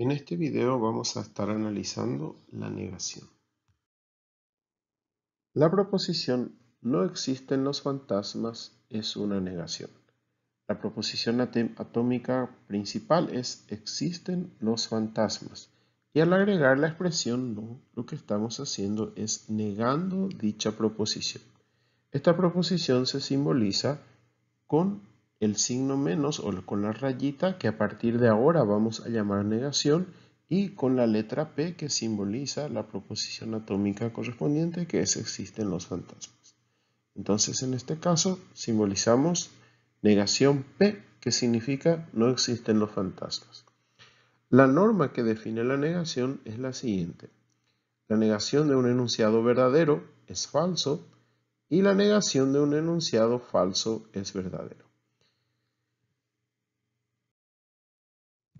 En este video vamos a estar analizando la negación. La proposición "no existen los fantasmas" es una negación. La proposición atómica principal es "existen los fantasmas", y al agregar la expresión "no", lo que estamos haciendo es negando dicha proposición. Esta proposición se simboliza con el signo menos o con la rayita que a partir de ahora vamos a llamar negación, y con la letra P que simboliza la proposición atómica correspondiente, que es "existen los fantasmas". Entonces en este caso simbolizamos negación P, que significa "no existen los fantasmas". La norma que define la negación es la siguiente: la negación de un enunciado verdadero es falso y la negación de un enunciado falso es verdadero.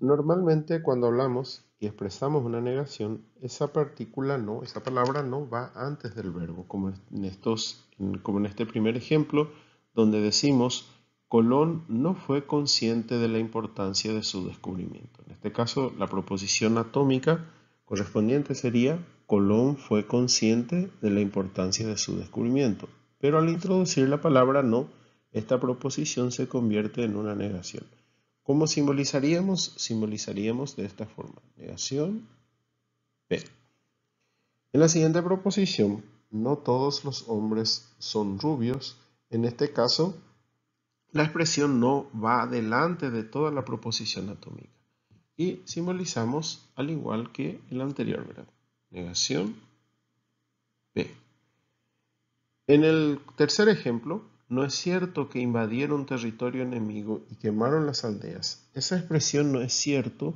Normalmente cuando hablamos y expresamos una negación, esa partícula no, esa palabra no va antes del verbo, como en este primer ejemplo, donde decimos Colón no fue consciente de la importancia de su descubrimiento. En este caso, la proposición atómica correspondiente sería Colón fue consciente de la importancia de su descubrimiento. Pero al introducir la palabra no, esta proposición se convierte en una negación. ¿Cómo simbolizaríamos? Simbolizaríamos de esta forma: negación P. En la siguiente proposición, no todos los hombres son rubios. En este caso, la expresión no va delante de toda la proposición atómica. Y simbolizamos al igual que el anterior, ¿verdad? Negación P. En el tercer ejemplo, no es cierto que invadieron territorio enemigo y quemaron las aldeas. Esa expresión "no es cierto"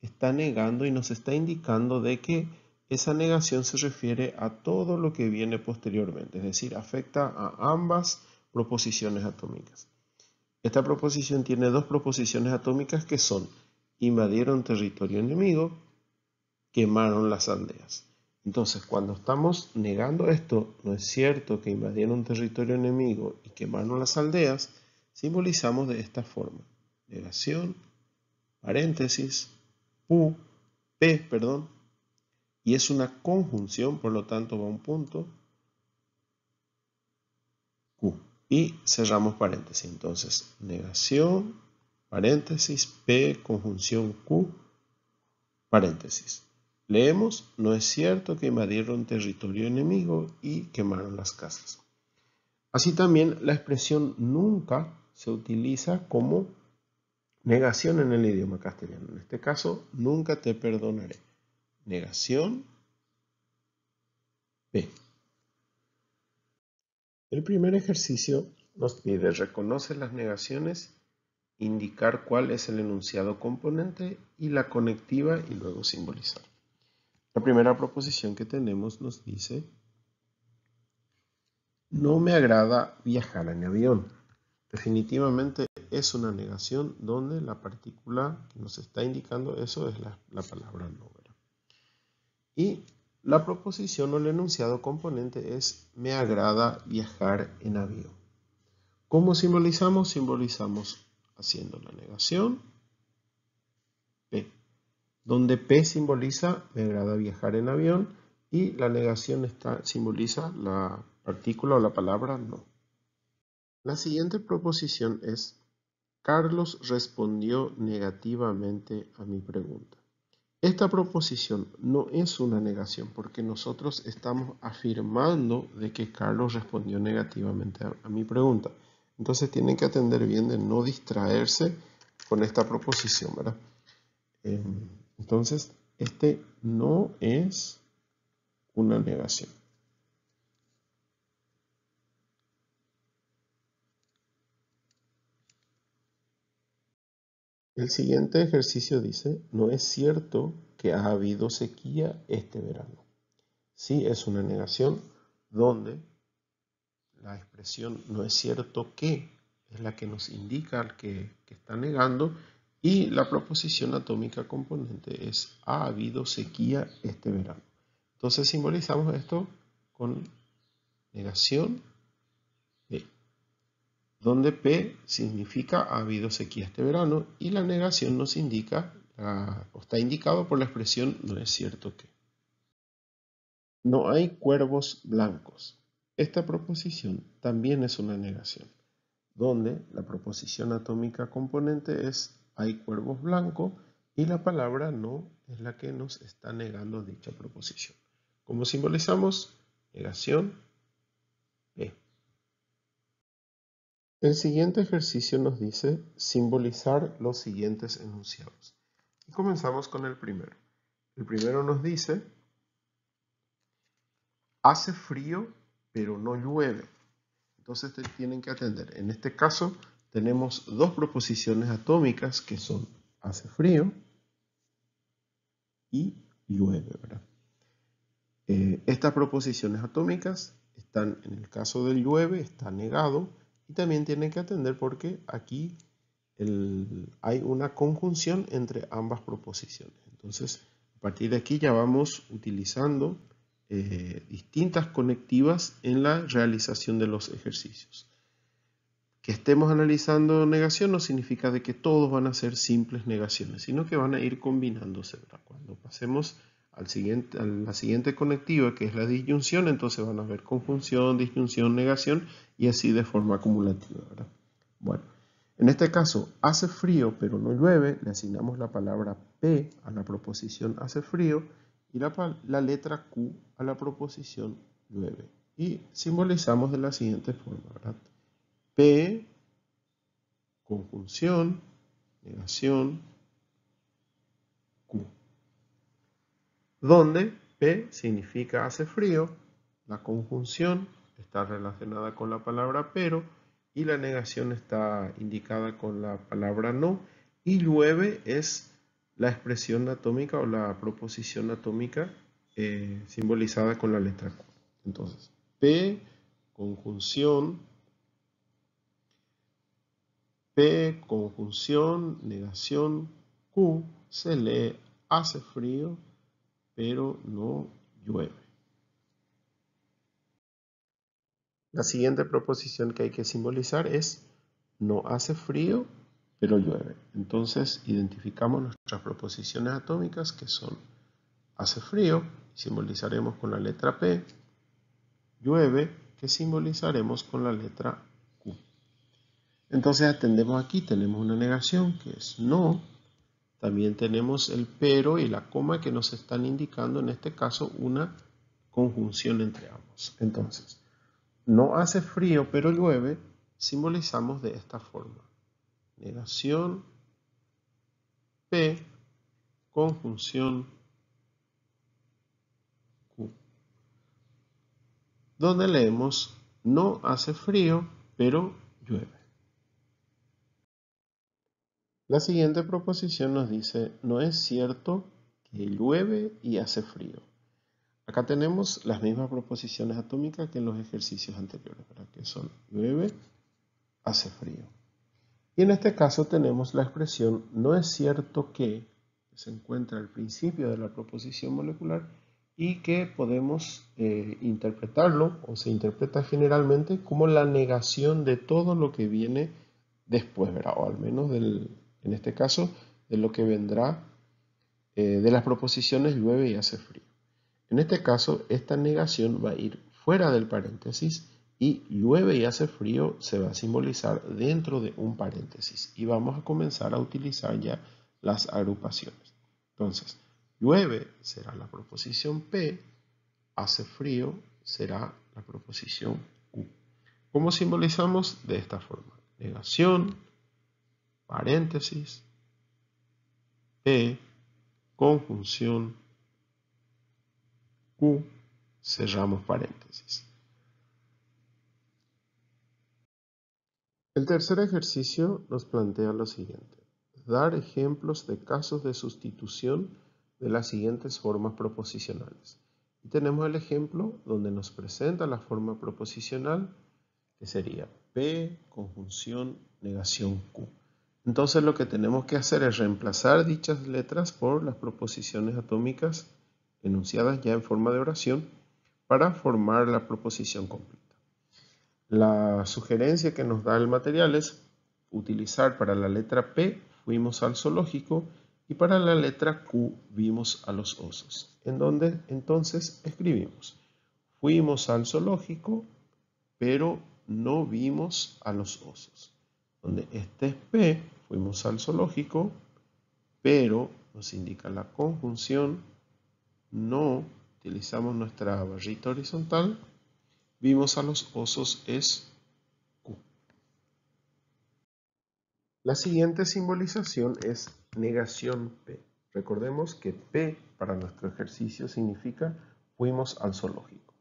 está negando y nos está indicando de que esa negación se refiere a todo lo que viene posteriormente, es decir, afecta a ambas proposiciones atómicas. Esta proposición tiene dos proposiciones atómicas que son invadieron territorio enemigo, quemaron las aldeas. Entonces, cuando estamos negando esto, no es cierto que invadieron territorio enemigo y quemaron las aldeas, simbolizamos de esta forma: negación, paréntesis, P, y es una conjunción, por lo tanto va un punto, Q, y cerramos paréntesis. Entonces, negación, paréntesis, P, conjunción Q, paréntesis. Leemos: no es cierto que invadieron territorio enemigo y quemaron las casas. Así también la expresión nunca se utiliza como negación en el idioma castellano. En este caso, nunca te perdonaré. Negación P. El primer ejercicio nos pide reconocer las negaciones, indicar cuál es el enunciado componente y la conectiva, y luego simbolizar. La primera proposición que tenemos nos dice: no me agrada viajar en avión. Definitivamente es una negación donde la partícula que nos está indicando eso es la palabra no, ¿verdad? Y la proposición o el enunciado componente es me agrada viajar en avión. ¿Cómo simbolizamos? Simbolizamos haciendo la negación P, donde P simboliza me agrada viajar en avión y la negación simboliza la partícula o la palabra no. La siguiente proposición es: Carlos respondió negativamente a mi pregunta. Esta proposición no es una negación porque nosotros estamos afirmando de que Carlos respondió negativamente a mi pregunta. Entonces tienen que atender bien de no distraerse con esta proposición, ¿verdad? Entonces, este no es una negación. El siguiente ejercicio dice: no es cierto que ha habido sequía este verano. Sí, es una negación donde la expresión "no es cierto que" es la que nos indica que está negando, y la proposición atómica componente es "ha habido sequía este verano". Entonces simbolizamos esto con negación P, donde P significa "ha habido sequía este verano" y la negación nos indica o está indicado por la expresión no es cierto que. No hay cuervos blancos. Esta proposición también es una negación, donde la proposición atómica componente es hay cuervos blancos y la palabra no es la que nos está negando dicha proposición. ¿Cómo simbolizamos? Negación P. El siguiente ejercicio nos dice simbolizar los siguientes enunciados. Y comenzamos con el primero. El primero nos dice hace frío pero no llueve. Entonces tienen que atender. En este caso tenemos dos proposiciones atómicas que son hace frío y llueve, ¿verdad? Estas proposiciones atómicas están, en el caso del llueve, está negado y también tienen que atender porque aquí hay una conjunción entre ambas proposiciones. Entonces, a partir de aquí ya vamos utilizando distintas conectivas en la realización de los ejercicios. Que estemos analizando negación no significa de que todos van a ser simples negaciones, sino que van a ir combinándose, ¿verdad? Cuando pasemos a la siguiente conectiva, que es la disyunción, entonces van a ver conjunción, disyunción, negación, y así de forma acumulativa, ¿verdad? Bueno, en este caso, hace frío pero no llueve, le asignamos la palabra P a la proposición hace frío y la letra Q a la proposición llueve. Y simbolizamos de la siguiente forma, ¿verdad? P, conjunción, negación, Q. Donde P significa hace frío, la conjunción está relacionada con la palabra pero y la negación está indicada con la palabra no y llueve es la expresión atómica o la proposición atómica simbolizada con la letra Q. Entonces, P, conjunción, P, conjunción, negación, Q, se lee hace frío, pero no llueve. La siguiente proposición que hay que simbolizar es no hace frío, pero llueve. Entonces identificamos nuestras proposiciones atómicas que son hace frío, simbolizaremos con la letra P, llueve, que simbolizaremos con la letra Q. Entonces atendemos aquí, tenemos una negación que es no, también tenemos el pero y la coma que nos están indicando en este caso una conjunción entre ambos. Entonces, no hace frío pero llueve, simbolizamos de esta forma. Negación, P, conjunción, Q. Donde leemos no hace frío pero llueve. La siguiente proposición nos dice, no es cierto que llueve y hace frío. Acá tenemos las mismas proposiciones atómicas que en los ejercicios anteriores, ¿verdad? Que son llueve, hace frío. Y en este caso tenemos la expresión no es cierto que se encuentra al principio de la proposición molecular y que podemos interpretarlo o se interpreta generalmente como la negación de todo lo que viene después, ¿verdad? O al menos en este caso de lo que vendrá de las proposiciones llueve y hace frío. En este caso, esta negación va a ir fuera del paréntesis y llueve y hace frío se va a simbolizar dentro de un paréntesis. Y vamos a comenzar a utilizar ya las agrupaciones. Entonces, llueve será la proposición P, hace frío será la proposición Q. ¿Cómo simbolizamos? De esta forma. Negación, paréntesis, P, conjunción, Q, cerramos paréntesis. El tercer ejercicio nos plantea lo siguiente. Dar ejemplos de casos de sustitución de las siguientes formas proposicionales. Y tenemos el ejemplo donde nos presenta la forma proposicional que sería P, conjunción, negación Q. Entonces lo que tenemos que hacer es reemplazar dichas letras por las proposiciones atómicas enunciadas ya en forma de oración para formar la proposición completa. La sugerencia que nos da el material es utilizar para la letra P, fuimos al zoológico Y para la letra Q vimos a los osos, en donde entonces escribimos: fuimos al zoológico, pero no vimos a los osos. Donde este es P, fuimos al zoológico, pero nos indica la conjunción, no utilizamos nuestra barrita horizontal, vimos a los osos es Q. La siguiente simbolización es negación P. Recordemos que P para nuestro ejercicio significa fuimos al zoológico.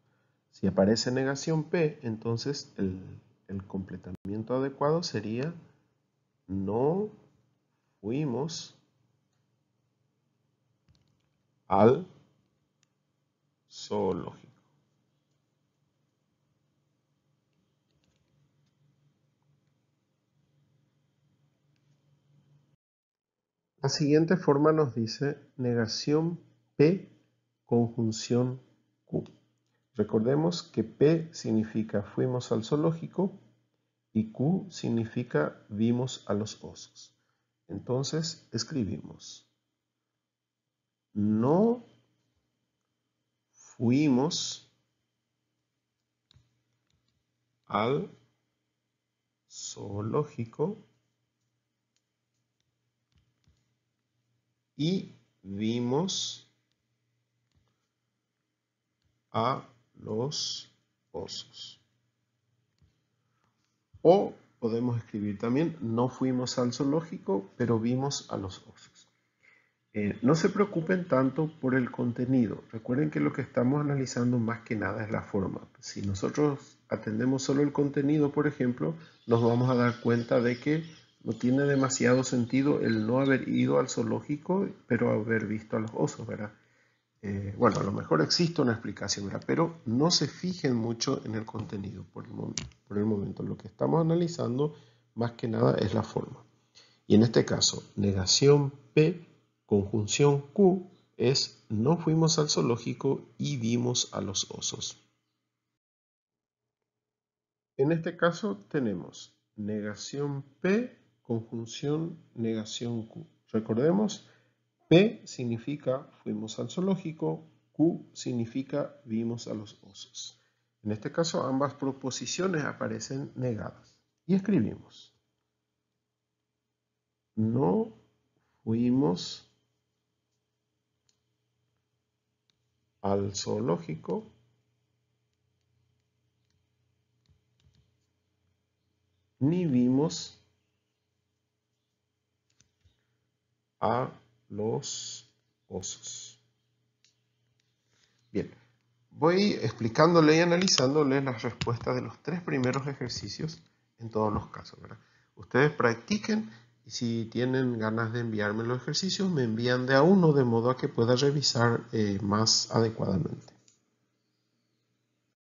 Si aparece negación P, entonces el completamiento adecuado sería no fuimos al zoológico. La siguiente forma nos dice negación P, conjunción Q. Recordemos que P significa fuimos al zoológico y Q significa vimos a los osos. Entonces escribimos: no fuimos al zoológico y vimos a los osos. O podemos escribir también: no fuimos al zoológico, pero vimos a los osos. No se preocupen tanto por el contenido. Recuerden que lo que estamos analizando más que nada es la forma. Si nosotros atendemos solo el contenido, por ejemplo, nos vamos a dar cuenta de que no tiene demasiado sentido el no haber ido al zoológico, pero haber visto a los osos, ¿verdad? Bueno, a lo mejor existe una explicación, ¿verdad? Pero no se fijen mucho en el contenido por el momento. Lo que estamos analizando más que nada es la forma. Y en este caso, negación P, conjunción Q, es no fuimos al zoológico y vimos a los osos. En este caso tenemos negación P, conjunción negación Q. Recordemos, P significa fuimos al zoológico, Q significa vimos a los osos. En este caso ambas proposiciones aparecen negadas. Y escribimos: no fuimos al zoológico ni vimos a los osos. Bien, voy explicándole y analizándole las respuestas de los tres primeros ejercicios en todos los casos, ¿verdad? Ustedes practiquen y si tienen ganas de enviarme los ejercicios, me envían de a uno de modo a que pueda revisar más adecuadamente.